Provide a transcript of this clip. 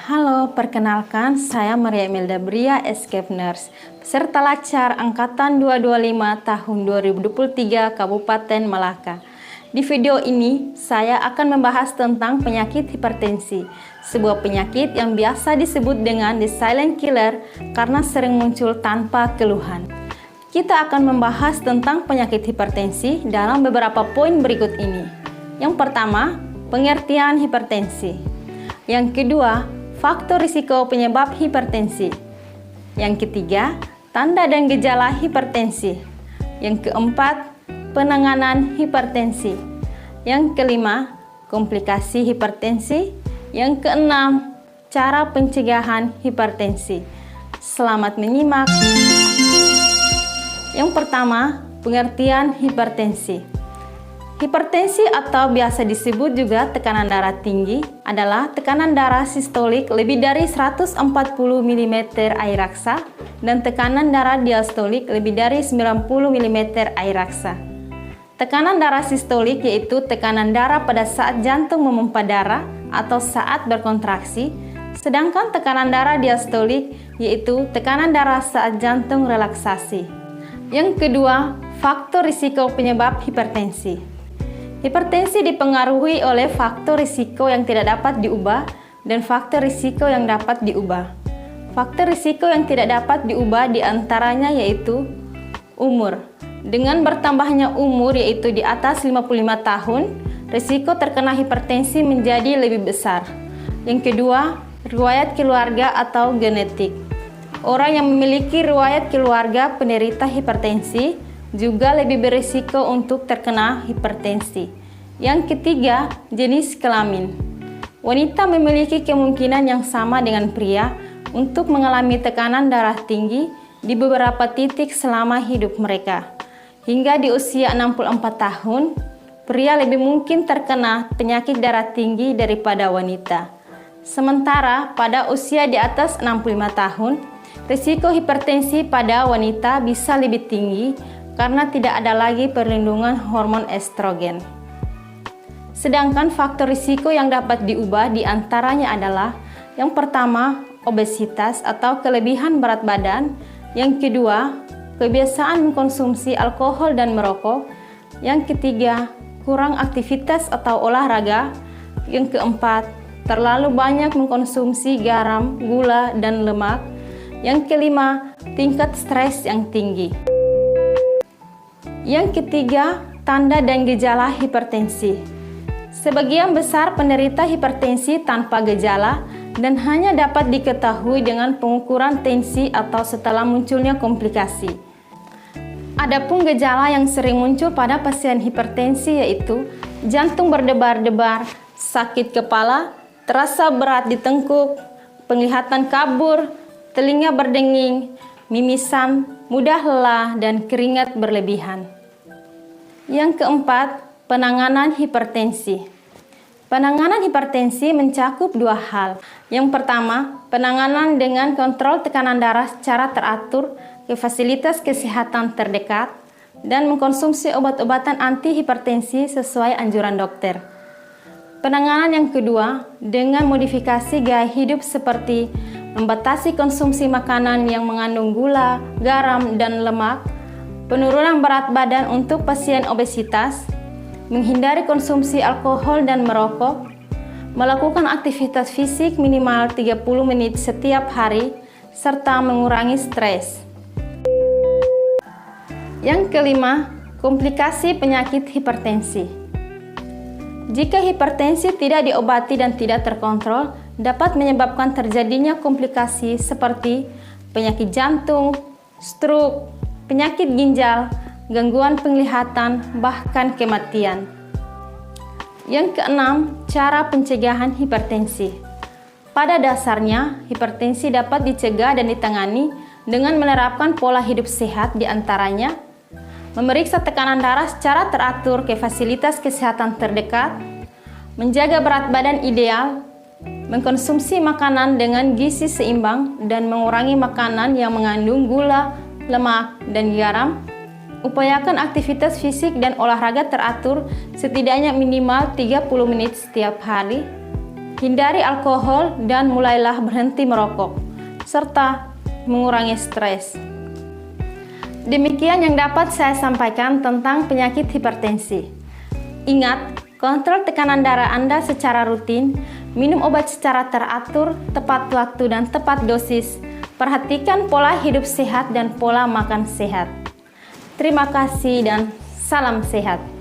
Halo, perkenalkan saya Maria Imelda Bria, Escape Nurse, peserta Lacar Angkatan 225 tahun 2023 Kabupaten Malaka. Di video ini, saya akan membahas tentang penyakit hipertensi, sebuah penyakit yang biasa disebut dengan the silent killer karena sering muncul tanpa keluhan. Kita akan membahas tentang penyakit hipertensi dalam beberapa poin berikut ini. Yang pertama, pengertian hipertensi. Yang kedua, faktor risiko penyebab hipertensi. Yang ketiga, tanda dan gejala hipertensi. Yang keempat, penanganan hipertensi. Yang kelima, komplikasi hipertensi. Yang keenam, cara pencegahan hipertensi. Selamat menyimak. Yang pertama, pengertian hipertensi. Hipertensi atau biasa disebut juga tekanan darah tinggi adalah tekanan darah sistolik lebih dari 140 mm air raksa dan tekanan darah diastolik lebih dari 90 mm air raksa. Tekanan darah sistolik yaitu tekanan darah pada saat jantung memompa darah atau saat berkontraksi, sedangkan tekanan darah diastolik yaitu tekanan darah saat jantung relaksasi. Yang kedua, faktor risiko penyebab hipertensi. Hipertensi dipengaruhi oleh faktor risiko yang tidak dapat diubah dan faktor risiko yang dapat diubah. Faktor risiko yang tidak dapat diubah diantaranya yaitu umur. Dengan bertambahnya umur yaitu di atas 55 tahun, risiko terkena hipertensi menjadi lebih besar. Yang kedua, riwayat keluarga atau genetik. Orang yang memiliki riwayat keluarga penderita hipertensi juga lebih berisiko untuk terkena hipertensi. Yang ketiga, jenis kelamin. Wanita memiliki kemungkinan yang sama dengan pria untuk mengalami tekanan darah tinggi di beberapa titik selama hidup mereka. Hingga di usia 64 tahun, pria lebih mungkin terkena penyakit darah tinggi daripada wanita. Sementara pada usia di atas 65 tahun, risiko hipertensi pada wanita bisa lebih tinggi karena tidak ada lagi perlindungan hormon estrogen. Sedangkan faktor risiko yang dapat diubah diantaranya adalah yang pertama, obesitas atau kelebihan berat badan. Yang kedua, kebiasaan mengkonsumsi alkohol dan merokok. Yang ketiga, kurang aktivitas atau olahraga. Yang keempat, terlalu banyak mengkonsumsi garam, gula, dan lemak. Yang kelima, tingkat stres yang tinggi. Yang ketiga, tanda dan gejala hipertensi. Sebagian besar penderita hipertensi tanpa gejala dan hanya dapat diketahui dengan pengukuran tensi atau setelah munculnya komplikasi. Adapun gejala yang sering muncul pada pasien hipertensi yaitu jantung berdebar-debar, sakit kepala, terasa berat di tengkuk, penglihatan kabur, telinga berdenging, mimisan, mudah lelah, dan keringat berlebihan. Yang keempat, penanganan hipertensi. Penanganan hipertensi mencakup dua hal. Yang pertama, penanganan dengan kontrol tekanan darah secara teratur ke fasilitas kesehatan terdekat dan mengkonsumsi obat-obatan anti-hipertensi sesuai anjuran dokter. Penanganan yang kedua, dengan modifikasi gaya hidup seperti membatasi konsumsi makanan yang mengandung gula, garam, dan lemak, penurunan berat badan untuk pasien obesitas, menghindari konsumsi alkohol dan merokok, melakukan aktivitas fisik minimal 30 menit setiap hari, serta mengurangi stres. Yang kelima, komplikasi penyakit hipertensi. Jika hipertensi tidak diobati dan tidak terkontrol, dapat menyebabkan terjadinya komplikasi seperti penyakit jantung, stroke, penyakit ginjal, gangguan penglihatan, bahkan kematian. Yang keenam, cara pencegahan hipertensi. Pada dasarnya, hipertensi dapat dicegah dan ditangani dengan menerapkan pola hidup sehat diantaranya memeriksa tekanan darah secara teratur ke fasilitas kesehatan terdekat, menjaga berat badan ideal, mengkonsumsi makanan dengan gizi seimbang dan mengurangi makanan yang mengandung gula, lemak, dan garam. Upayakan aktivitas fisik dan olahraga teratur setidaknya minimal 30 menit setiap hari. hindari alkohol dan mulailah berhenti merokok, serta mengurangi stres. Demikian yang dapat saya sampaikan tentang penyakit hipertensi. Ingat, kontrol tekanan darah Anda secara rutin, minum obat secara teratur, tepat waktu dan tepat dosis, perhatikan pola hidup sehat dan pola makan sehat. Terima kasih dan salam sehat.